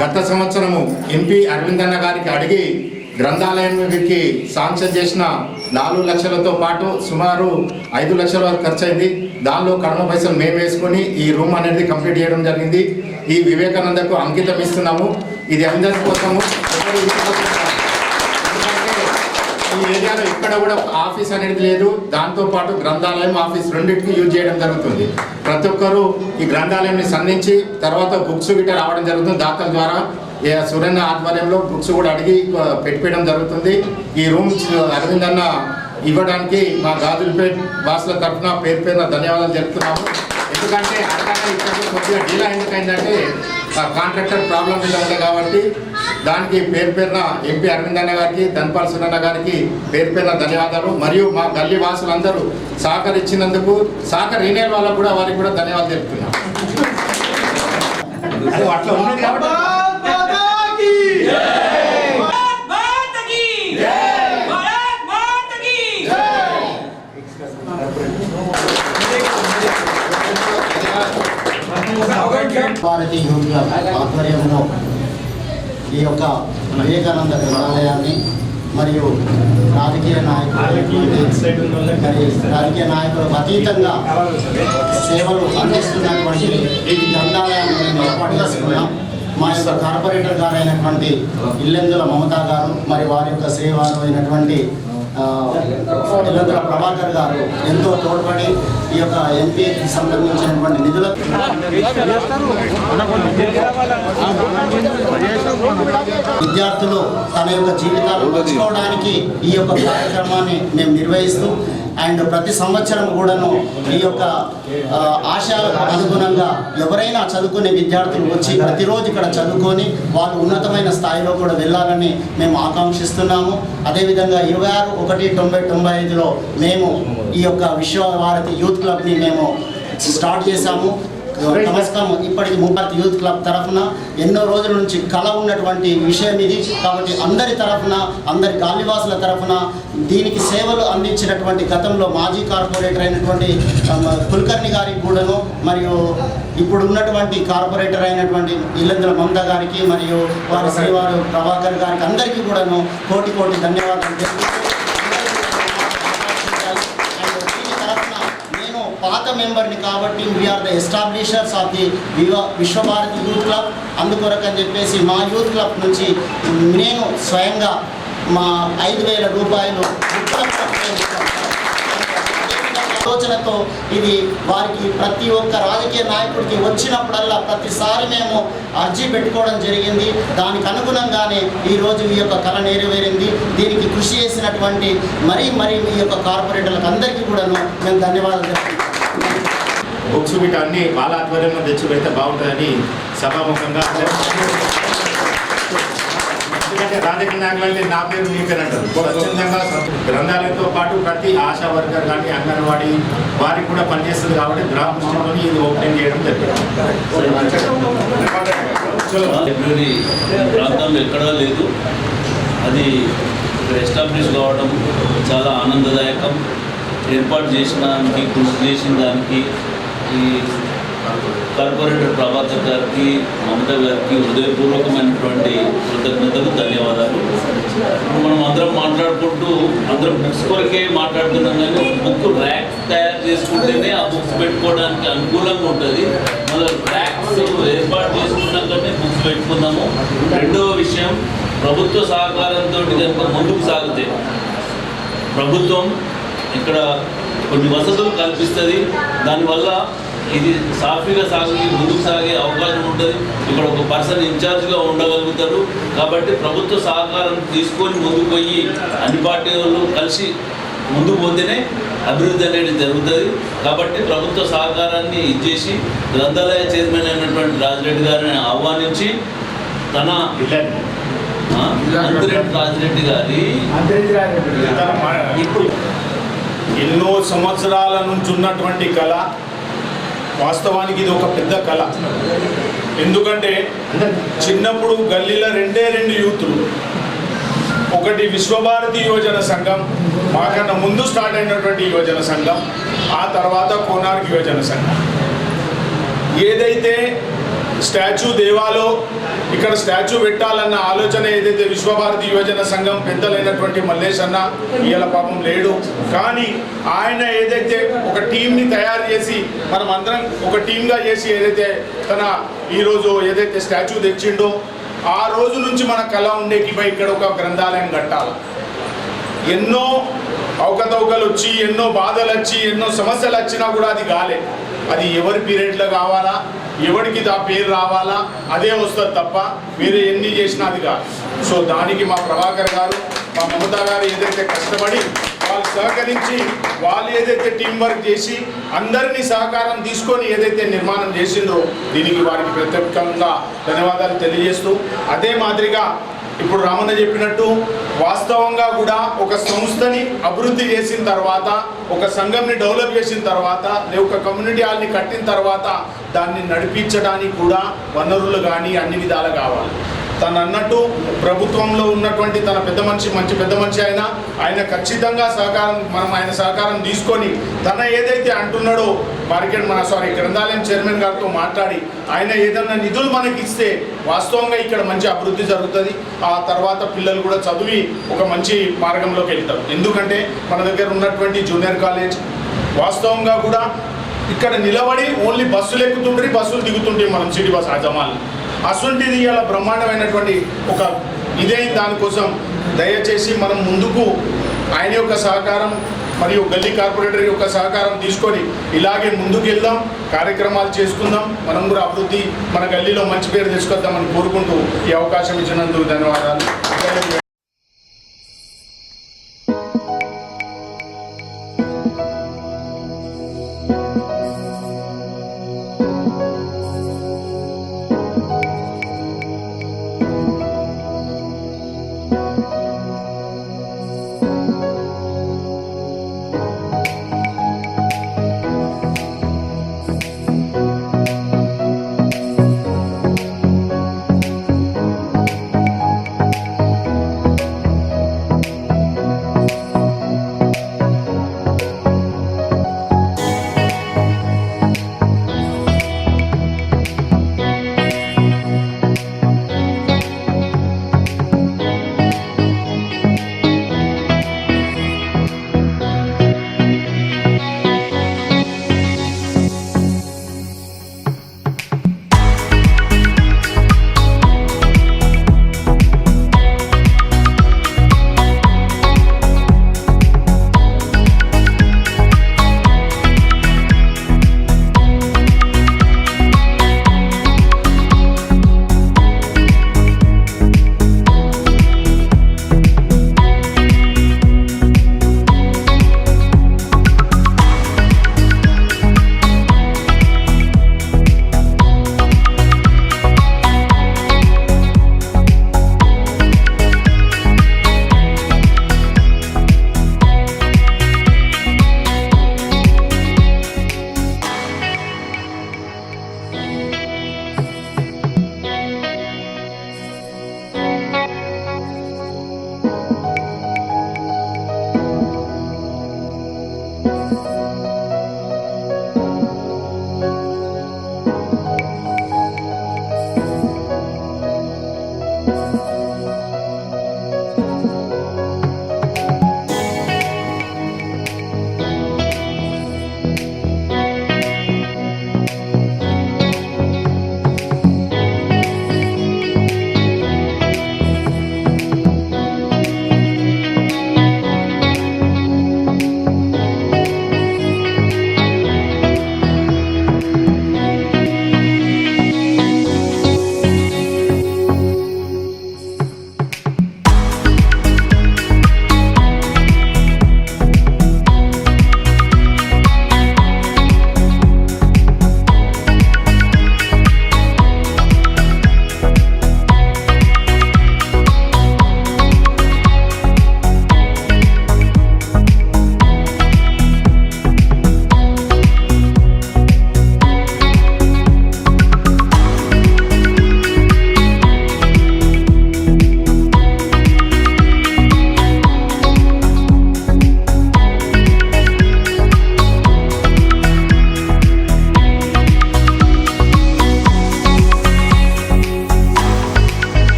గత సంవత్సరము ఎంపీ అరవిందన్న గారికి అడిగి గ్రంథాలయానికి శాంక్షన్ చేసిన 4 లక్షలతో పాటు సుమారు 5 లక్షల వరకు ఖర్చు అయింది. దానిలో కడమ పైసలు మేము వేసుకొని ఈ రూమ్ అనేది కంప్లీట్ చేయడం జరిగింది. ఈ వివేకానందకు అంకితం ఇస్తున్నాము. ఇది అందరి కోసము. ఈ ఏరియాలో ఎక్కడ కూడా ఆఫీస్ అనేది లేదు. దాంతోపాటు గ్రంథాలయం ఆఫీస్ రెండింటికి యూజ్ చేయడం జరుగుతుంది. ప్రతి ఒక్కరూ ఈ గ్రంథాలయాన్ని సంధించి తర్వాత బుక్స్ గిట్ట రావడం జరుగుతుంది. దాతల ద్వారా సురేంద్ర ఆధ్వర్యంలో బుక్స్ కూడా అడిగి పెట్టిపోయడం జరుగుతుంది. ఈ రూమ్ అరవిందన్న ఇవ్వడానికి మా గాజులపేట వాసుల తరఫున పేరున ధన్యవాదాలు చెప్తున్నాము. ఎందుకంటే అడగానే ఇక్కడ కొద్దిగా డీలా ఎందుకైందంటే కాంట్రాక్టర్ ప్రాబ్లం మీద ఉంది కాబట్టి దానికి పేరున ఎంపీ అరవిందన్న గారికి, ధన్పాల్ సునన్న గారికి పేరున ధన్యవాదాలు. మరియు మా గల్లీ వాసులందరూ సహకరించినందుకు సహకరించే వాళ్ళకు కూడా వారికి కూడా ధన్యవాదాలు చెప్తున్నాం. అట్లా ఉన్నది కాబట్టి భారతీయ యూత్ ఆధ్వర్యంలో ఈ యొక్క వివేకానంద గ్రంథాలయాన్ని మరియు రాజకీయ నాయకులకు అతీతంగా సేవలు అందిస్తున్నటువంటి ఈ గ్రంథాలయాన్ని మేము ఏర్పాటు చేసుకున్నాం. మా యొక్క కార్పొరేటర్ గారు అయినటువంటి ఇల్లెందుల మమతా గారు మరి వారి యొక్క శ్రీవారు అయినటువంటి ఇల్లందుల ప్రభాకర్ గారు ఎంతో తోడ్పడి ఈ యొక్క ఎంపీకి సంబంధించినటువంటి నిధుల విద్యార్థులు తన యొక్క జీవితాలు పంచుకోవడానికి ఈ యొక్క కార్యక్రమాన్ని మేము నిర్వహిస్తూ అండ్ ప్రతి సంవత్సరం కూడాను ఈ యొక్క ఆశయాలకు అనుగుణంగా ఎవరైనా చదువుకునే విద్యార్థులు వచ్చి ప్రతిరోజు ఇక్కడ చదువుకొని వాళ్ళు ఉన్నతమైన స్థాయిలో కూడా వెళ్ళాలని మేము ఆకాంక్షిస్తున్నాము. అదేవిధంగా 26/1/95లో మేము ఈ యొక్క విశ్వభారతి యూత్ క్లబ్ని మేము స్టార్ట్ చేశాము. నమస్కారం. ఇప్పటికి ముప్పర్తి యూత్ క్లబ్ తరఫున ఎన్నో రోజుల నుంచి కళ ఉన్నటువంటి విషయం ఇది. కాబట్టి అందరి తరఫున, అందరి గాలివాసుల తరఫున దీనికి సేవలు అందించినటువంటి గతంలో మాజీ కార్పొరేటర్ అయినటువంటి కుల్కర్ణి గారికి కూడాను, మరియు ఇప్పుడు ఉన్నటువంటి కార్పొరేటర్ అయినటువంటి ఇల్లందుల మమతా గారికి మరియు వారి శ్రీవారు ప్రభాకర్ గారికి అందరికీ కూడాను కోటి కోటి ధన్యవాదాలు. పాత మెంబర్ని కాబట్టి we are the establishers of the Vishwabharati youth club. అందుకొరకు అని చెప్పేసి మా యూత్ క్లబ్ నుంచి నేను స్వయంగా మా 5,000 రూపాయలు ఆలోచనతో ఇది వారికి ప్రతి ఒక్క రాజకీయ నాయకుడికి వచ్చినప్పుడల్లా ప్రతిసారి మేము అర్జీ పెట్టుకోవడం జరిగింది. దానికి అనుగుణంగానే ఈరోజు ఈ యొక్క కళ నెరవేరింది. దీనికి కృషి చేసినటువంటి మరీ ఈ యొక్క కార్పొరేటర్లకు అందరికీ కూడాను మేము ధన్యవాదాలు చెప్తున్నాం. బుక్స్ వీటి అన్ని వాళ్ళ ఆధ్వర్యంలో తెచ్చి పెడితే బాగుంటుందని సభాముఖంగా. ఎందుకంటే రాజకీయ నాయకులంటే నా పేరు మీ పేరు అంటారు. స్వచ్ఛందంగా గ్రంథాలయంతో పాటు ప్రతి ఆశా వర్కర్ కానీ అంగన్వాడీ వారికి కూడా పనిచేస్తుంది కాబట్టి గ్రామ దృష్టిలోని ఇది ఓపెన్ చేయడం జరిగింది. లైబ్రరీ ప్రాంతంలో ఎక్కడా లేదు. అది ఎస్టాబ్లిష్ కావడం చాలా ఆనందదాయకం. ఏర్పాటు చేసిన దానికి, కృషి చేసిన దానికి ఈ కార్పొరేటర్ ప్రభాకర్ గారికి, మమతా గారికి హృదయపూర్వకమైనటువంటి కృతజ్ఞతలు, ధన్యవాదాలు. మనం అందరం మాట్లాడుకుంటూ అందరం బుక్స్ కొరకే మాట్లాడుతున్నాం కానీ బుక్ ర్యాక్స్ తయారు చేసుకుంటేనే ఆ బుక్స్ పెట్టుకోవడానికి అనుకూలంగా ఉంటుంది. మళ్ళీ ర్యాక్స్ ఏర్పాటు చేసుకున్నాకనే బుక్స్ పెట్టుకుందాము. రెండవ విషయం, ప్రభుత్వ సహకారంతో కనుక ముందుకు సాగితే ప్రభుత్వం ఇక్కడ కొన్ని వసతులు కల్పిస్తుంది. దానివల్ల ఇది సాఫీగా ముందుకు సాగే అవకాశం ఉంటుంది. ఇక్కడ ఒక పర్సన్ ఇన్ఛార్జ్గా ఉండగలుగుతారు. కాబట్టి ప్రభుత్వ సహకారం తీసుకొని ముందుకు పోయి అన్ని పార్టీ వాళ్ళు కలిసి ముందుకు పోతేనే అభివృద్ధి అనేది జరుగుతుంది. కాబట్టి ప్రభుత్వ సహకారాన్ని ఇచ్చేసి గ్రంథాలయ చైర్మన్ అయినటువంటి రాజిరెడ్డి గారిని ఆహ్వానించి తన అంతిరెడ్డి రాజిరెడ్డి గారి ఇప్పుడు ఎన్నో సంవత్సరాల నుంచి ఉన్నటువంటి కళ, వాస్తవానికి ఇది ఒక పెద్ద కళ. ఎందుకంటే చిన్నప్పుడు గల్లీలో రెండు యూతులు, ఒకటి విశ్వభారతి యువజన సంఘం, మాకన్నా ముందు స్టార్ట్ అయినటువంటి యువజన సంఘం, ఆ తర్వాత కోనార్క్ యువజన సంఘం. ఏదైతే స్టాచ్యూ దేవాలో ఇక్కడ స్టాచ్యూ పెట్టాలన్న ఆలోచన ఏదైతే విశ్వభారతి యువజన సంఘం పెద్దలైనటువంటి మల్లేష్ అన్న ఇవాళ పాపం లేడు, కానీ ఆయన ఏదైతే ఒక టీంని తయారు చేసి మనం అందరం ఒక టీంగా చేసి ఏదైతే తన ఈరోజు ఏదైతే స్టాచ్యూ తెచ్చిండో ఆ రోజు నుంచి మన కళ ఉండేకి ఇక్కడ ఒక గ్రంథాలయం కట్టాలి. ఎన్నో అవకతవకలు వచ్చి, ఎన్నో బాధలు వచ్చి, ఎన్నో సమస్యలు వచ్చినా కూడా అది కాలే. అది ఎవరి పీరియడ్లో కావాలా, ఎవరికి ఆ పేరు రావాలా, అదే వస్తుంది తప్ప వేరే ఎన్ని చేసినా అది కాదు. సో దానికి మా ప్రభాకర్ గారు, మా మమతా గారు ఏదైతే కష్టపడి వాళ్ళు సహకరించి వాళ్ళు ఏదైతే టీం వర్క్ చేసి అందరినీ సహకారం తీసుకొని ఏదైతే నిర్మాణం చేసిండ్రో దీనికి వారికి ప్రత్యేకంగా ధన్యవాదాలు తెలియజేస్తూ, అదే మాదిరిగా ఇప్పుడు రామన్న చెప్పినట్టు వాస్తవంగా కూడా ఒక సంస్థని అభివృద్ధి చేసిన తర్వాత, ఒక సంఘంని డెవలప్ చేసిన తర్వాత, ఒక కమ్యూనిటీ హాల్ని కట్టిన తర్వాత దాన్ని నడిపించడానికి కూడా వనరులు కానీ అన్ని విధాలు కావాలి. తను అన్నట్టు ప్రభుత్వంలో ఉన్నటువంటి తన పెద్ద మనిషి, మంచి పెద్ద మనిషి ఆయన ఖచ్చితంగా సహకారం, మనం ఆయన సహకారం తీసుకొని తన ఏదైతే అంటున్నాడో గ్రంథాలయం చైర్మన్ గారితో మాట్లాడి ఆయన ఏదన్నా నిధులు మనకి ఇస్తే వాస్తవంగా ఇక్కడ మంచి అభివృద్ధి జరుగుతుంది. ఆ తర్వాత పిల్లలు కూడా చదివి ఒక మంచి మార్గంలోకి వెళ్తారు. ఎందుకంటే మన దగ్గర ఉన్నటువంటి జూనియర్ కాలేజ్ వాస్తవంగా కూడా ఇక్కడ నిలబడి ఓన్లీ బస్సులు ఎక్కుతుంటే బస్సులు దిగుతుంటే మనం సిటీ బస్ అజమాలు అసొంటిది ఇలా బ్రహ్మాండమైనటువంటి ఒక ఇదైన దానికోసం దయచేసి మనం ముందుకు ఆయన యొక్క సహకారం మరియు గల్లీ కార్పొరేటర్ యొక్క సహకారం తీసుకొని ఇలాగే ముందుకు వెళ్దాం, కార్యక్రమాలు చేసుకుందాం, మనం కూడా అభివృద్ధి మన గల్లీలో మంచి పేరు తీసుకొద్దామని కోరుకుంటూ ఈ అవకాశం ఇచ్చినందుకు ధన్యవాదాలు.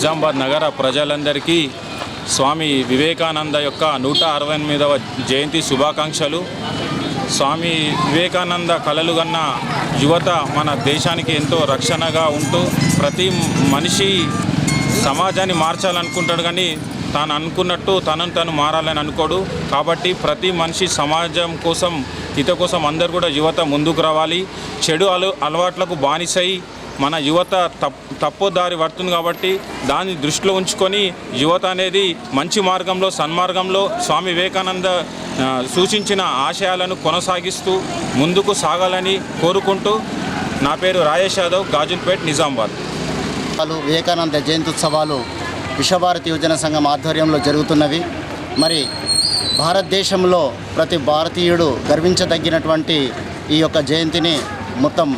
నిజామాబాద్ నగర ప్రజలందరికీ స్వామి వివేకానంద యొక్క 168వ జయంతి శుభాకాంక్షలు. స్వామి వివేకానంద కలలుగన్న యువత మన దేశానికి ఎంతో రక్షణగా ఉంటూ ప్రతి మనిషి సమాజాన్ని మార్చాలనుకుంటాడు, కానీ తాను అనుకున్నట్టు తను మారాలని అనుకోడు. కాబట్టి ప్రతి మనిషి సమాజం కోసం, హిత కోసం అందరూ కూడా యువత ముందుకు రావాలి. చెడు అలవాట్లకు బానిసై మన యువత తప్పుదారి పడుతుంది. కాబట్టి దాన్ని దృష్టిలో ఉంచుకొని యువత అనేది మంచి మార్గంలో, సన్మార్గంలో స్వామి వివేకానంద సూచించిన ఆశయాలను కొనసాగిస్తూ ముందుకు సాగాలని కోరుకుంటూ, నా పేరు రాజేష్ యాదవ్, గాజుల్పేట్, నిజామాబాద్. వివేకానంద జయంత్యుత్సవాలు విశ్వభారతి యువజన సంఘం ఆధ్వర్యంలో జరుగుతున్నవి. మరి భారతదేశంలో ప్రతి భారతీయుడు గర్వించదగినటువంటి ఈ యొక్క జయంతిని మొత్తం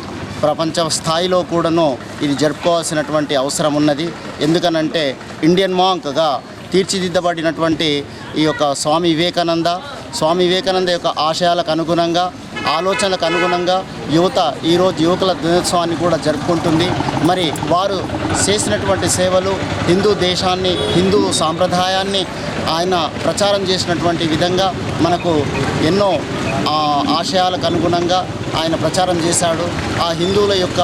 ప్రపంచ స్థాయిలో కూడాను ఇది జరుపుకోవాల్సినటువంటి అవసరం ఉన్నది. ఎందుకనంటే ఇండియన్ మాంక్గా తీర్చిదిద్దబడినటువంటి ఈ యొక్క స్వామి వివేకానంద యొక్క ఆశయాలకు అనుగుణంగా, ఆలోచనలకు అనుగుణంగా యువత ఈరోజు యువకుల దినోత్సవాన్ని కూడా జరుపుకుంటుంది. మరి వారు చేసినటువంటి సేవలు హిందూ దేశాన్ని, హిందూ సాంప్రదాయాన్ని ఆయన ప్రచారం చేసినటువంటి విధంగా మనకు ఎన్నో ఆశయాలకు అనుగుణంగా ఆయన ప్రచారం చేశాడు. ఆ హిందువుల యొక్క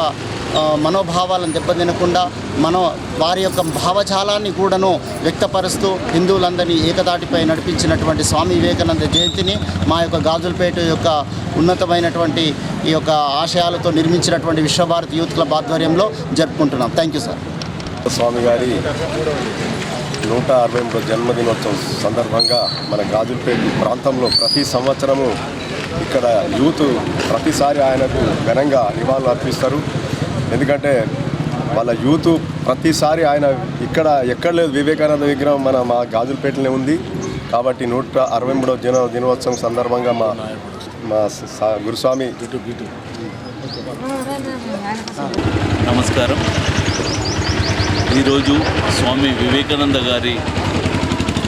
మనోభావాలను దెబ్బతినకుండా వారి యొక్క భావజాలాన్ని కూడాను వ్యక్తపరుస్తూ హిందువులందరినీ ఏకదాటిపై నడిపించినటువంటి స్వామి వివేకానంద జయంతిని మా యొక్క గాజుల్పేట యొక్క ఉన్నతమైనటువంటి ఈ యొక్క ఆశయాలతో నిర్మించినటువంటి విశ్వభారతి యూత్ క్లబ్ ఆధ్వర్యంలో జరుపుకుంటున్నాం. Thank you sir. స్వామి గారి 163వ జన్మదినోత్సవం సందర్భంగా మన గాజుల్పేట ప్రాంతంలో ప్రతి సంవత్సరము ఇక్కడ యూత్ ప్రతిసారి ఆయనకు ఘనంగా నివాళులు అర్పిస్తారు. ఎందుకంటే వాళ్ళ యూత్ ప్రతిసారి ఆయన ఎక్కడ లేదు, వివేకానంద విగ్రహం మా గాజుల్పేటలోనే ఉంది. కాబట్టి 163వ దినోత్సవం సందర్భంగా మా గురుస్వామి నమస్కారం. ఈరోజు స్వామి వివేకానంద గారి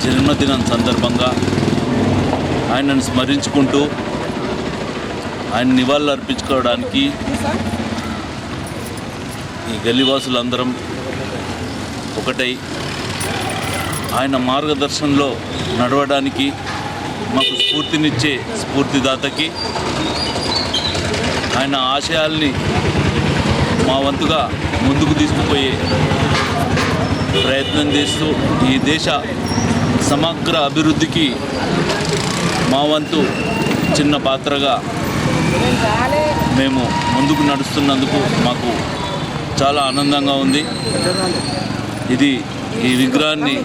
జన్మదినం సందర్భంగా ఆయనను స్మరించుకుంటూ ఆయన నివాళులు అర్పించుకోవడానికి ఈ గల్లీవాసులందరం ఒకటై ఆయన మార్గదర్శనంలో నడవడానికి మాకు స్ఫూర్తినిచ్చే స్ఫూర్తిదాతకి ఆయన ఆశయాల్ని మా వంతుగా ముందుకు తీసుకుపోయే ప్రయత్నం చేస్తూ ఈ దేశ సమగ్ర అభివృద్ధికి మా వంతు చిన్న పాత్రగా మేము ముందుకు నడుస్తున్నందుకు మాకు చాలా ఆనందంగా ఉంది. ఈ విగ్రహాన్ని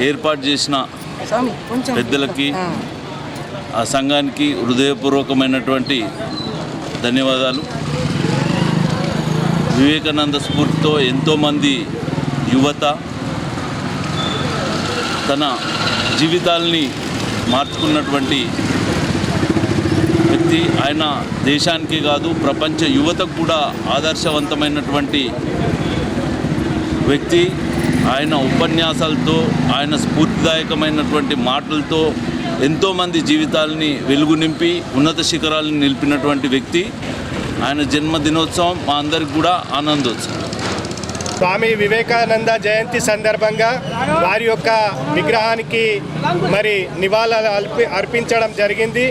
ఏర్పాటు చేసిన పెద్దలకి, ఆ సంఘానికి హృదయపూర్వకమైనటువంటి ధన్యవాదాలు. వివేకానంద స్ఫూర్తితో ఎంతోమంది యువత తన జీవితాల్ని మార్చుకున్నటువంటి వ్యక్తి. ఆయన దేశానికి కాదు, ప్రపంచ యువతకు కూడా ఆదర్శవంతమైనటువంటి వ్యక్తి. ఆయన ఉపన్యాసాలతో, ఆయన స్ఫూర్తిదాయకమైనటువంటి మాటలతో ఎంతోమంది జీవితాలని వెలుగు నింపి ఉన్నత శిఖరాలను నిలిపినటువంటి వ్యక్తి. ఆయన జన్మదినోత్సవం మా అందరికి కూడా ఆనందోత్సవం. స్వామి వివేకానంద జయంతి సందర్భంగా వారి యొక్క విగ్రహానికి మరి నివాళులు అర్పించడం జరిగింది.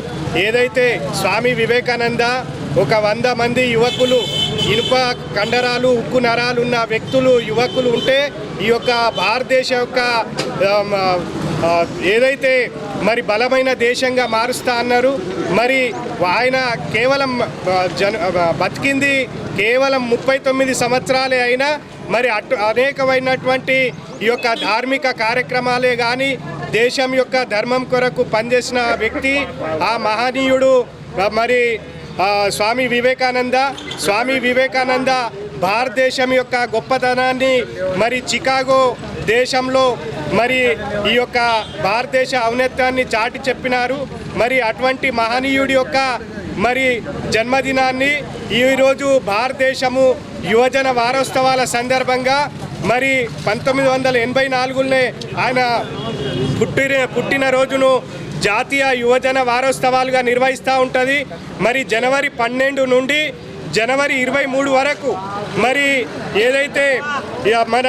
ఏదైతే స్వామి వివేకానంద ఒక 100 మంది యువకులు, ఇనుప కండరాలు, ఉక్కు నరాలు ఉన్న వ్యక్తులు, యువకులు ఉంటే ఈ యొక్క భారతదేశ యొక్క ఏదైతే మరి బలమైన దేశంగా మారుస్తా అన్నారు. మరి ఆయన కేవలం బతికింది కేవలం 39 సంవత్సరాలే అయినా మరి అనేకమైనటువంటి ఈ యొక్క ధార్మిక కార్యక్రమాలే కానీ దేశం యొక్క ధర్మం కొరకు పనిచేసిన వ్యక్తి ఆ మహనీయుడు మరి స్వామి వివేకానంద భారతదేశం యొక్క గొప్పతనాన్ని మరి చికాగో దేశంలో మరి ఈ యొక్క భారతదేశ ఔన్నత్యాన్ని చాటి చెప్పినారు. మరి అటువంటి మహనీయుడి యొక్క మరి జన్మదినాన్ని ఈరోజు భారతదేశము యువజన వారోత్సవాల సందర్భంగా మరి 1984లోనే ఆయన పుట్టినరోజును జాతీయ యువజన వారోత్సవాలుగా నిర్వహిస్తూ ఉంటుంది. మరి జనవరి 12 నుండి జనవరి 23 వరకు మరి ఏదైతే మన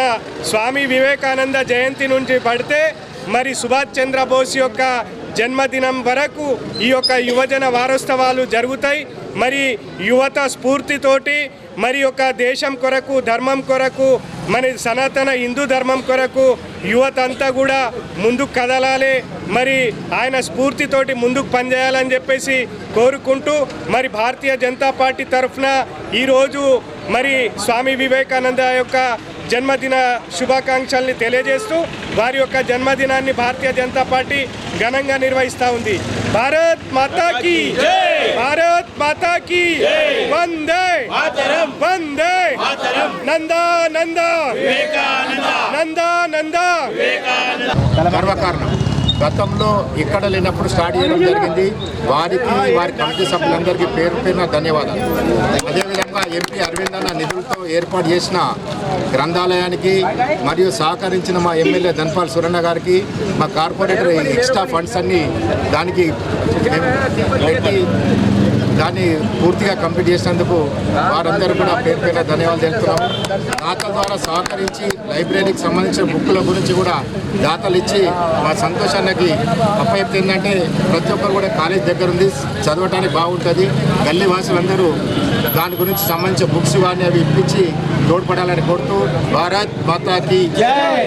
స్వామి వివేకానంద జయంతి నుంచి పడితే మరి సుభాష్ చంద్రబోస్ యొక్క జన్మదినం వరకు ఈ యొక్క యువజన వారోత్సవాలు జరుగుతాయి. మరి యువత స్ఫూర్తితోటి మరి యొక్క దేశం కొరకు, ధర్మం కొరకు, మన సనాతన హిందూ ధర్మం కొరకు యువత అంతా కూడా ముందుకు కదలాలి. మరి ఆయన స్ఫూర్తితోటి ముందుకు పనిచేయాలని చెప్పేసి కోరుకుంటూ మరి భారతీయ జనతా పార్టీ తరఫున ఈరోజు మరి స్వామి వివేకానంద యొక్క జన్మదిన శుభాకాంక్షల్ని తెలియజేస్తూ వారి యొక్క జన్మదినాన్ని భారతీయ జనతా పార్టీ ఘనంగా నిర్వహిస్తూ ఉంది. భారత్ మాతా కీ జై, భారత్ మాతా కీ వందే వందే నందా నందా నందా నందా. గర్వకారణం. గతంలో ఇక్కడ లేనప్పుడు స్టార్ట్ చేయడం జరిగింది. వారికి వారి కమిటీ సభ్యులందరికీ పేరు పేరున ధన్యవాదాలు. అదేవిధంగా ఎంపీ అరవింద్ అన్న నిధులతో ఏర్పాటు చేసిన గ్రంథాలయానికి మరియు సహకరించిన మా ఎమ్మెల్యే ధన్పాల్ సురన్న గారికి, మా కార్పొరేటర్ ఎక్స్ట్రా ఫండ్స్ అన్ని దానికి పెట్టి దాన్ని పూర్తిగా కంప్లీట్ చేసినందుకు వారందరూ కూడా పేరు పేరున ధన్యవాదాలు తెలుపుతున్నాము. దాతల ద్వారా సహకరించి లైబ్రరీకి సంబంధించిన బుక్కుల గురించి కూడా దాతలు ఇచ్చి మా సంతోషానికి అప్పచెప్తే ఏంటంటే ప్రతి ఒక్కరు కూడా కాలేజ్ దగ్గర ఉంది, చదవటానికి బాగుంటుంది. గల్లీ వాసులందరూ దాని గురించి సంబంధించిన బుక్స్ వారిని అవి ఇప్పించి తోడ్పడాలని కోరుతూ భారత్ మాతా కీ జై.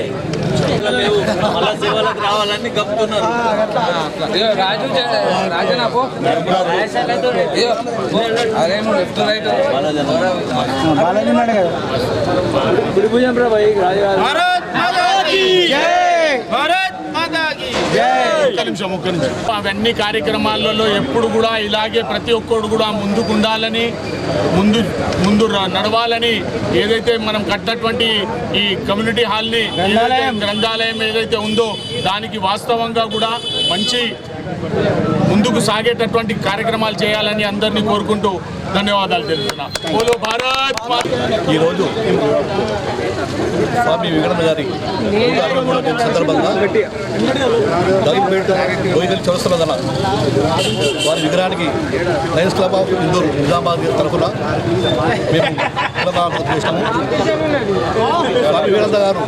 మళ్ళా సేవలకు రావాలని గప్పుతున్నారు. అవన్నీ కార్యక్రమాలలో ఎప్పుడు కూడా ఇలాగే ప్రతి ఒక్కరు కూడా ముందుకు ఉండాలని, ముందు నడవాలని, ఏదైతే మనం కట్టినటువంటి ఈ కమ్యూనిటీ హాల్ని, గ్రంథాలయం ఏదైతే ఉందో దానికి వాస్తవంగా కూడా మంచి ముందుకు సాగేటటువంటి కార్యక్రమాలు చేయాలని అందరినీ కోరుకుంటూ ధన్యవాదాలు తెలుపుతున్నా. బోలో భారత్ మాతా. ఈరోజు స్వామి వివేకానంద గారి 163వ సందర్భంగా గోయిగల్ చౌరస్తల వారి విగ్రహానికి Lions club of Indur Nizamabad తరఫున మేము చేసినాము. స్వామి వివేకానంద గారు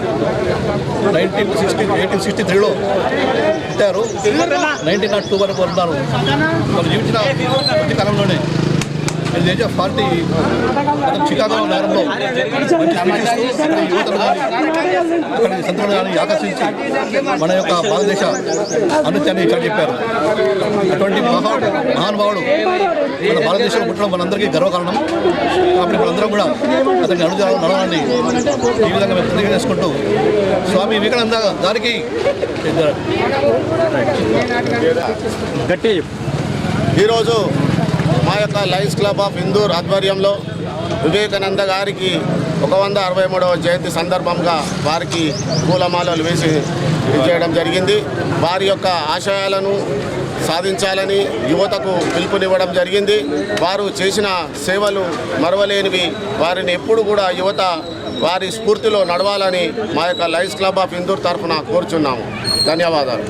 1863లో పుట్టారు. 1902 వరకు ఉన్నారు. వాళ్ళు జీవించిన ప్రతి కాలంలోనే ఏజ్ ఆఫ్ 40 అతను చికాగో నగరంలో యువతను కానీ అక్కడి సంతులను కానీ ఆకర్షించి మన యొక్క భారతదేశ అభివృద్ధిని ఇక్కడ చెప్పారు. అటువంటి మహానుభావుడు మన భారతదేశంలో పుట్టడం మనందరికీ గర్వకారణం. కాబట్టి మనందరం కూడా అతని అడుగుదాలు నడవాలని ఈ విధంగా మేము తెలియజేసుకుంటూ స్వామి వివేకానంద గారికి ఈరోజు మా యొక్క లయన్స్ క్లబ్ ఆఫ్ ఇందూర్ ఆధ్వర్యంలో వివేకానంద గారికి 163వ జయంతి సందర్భంగా వారికి పూలమాలలు వేసి చేయడం జరిగింది. వారి యొక్క ఆశయాలను సాధించాలని యువతకు పిలుపునివ్వడం జరిగింది. వారు చేసిన సేవలు మరవలేనివి. వారిని ఎప్పుడు కూడా యువత వారి స్ఫూర్తిలో నడవాలని మా యొక్క లయన్స్ క్లబ్ ఆఫ్ ఇందూర్ తరఫున కోరుచున్నాము. ధన్యవాదాలు.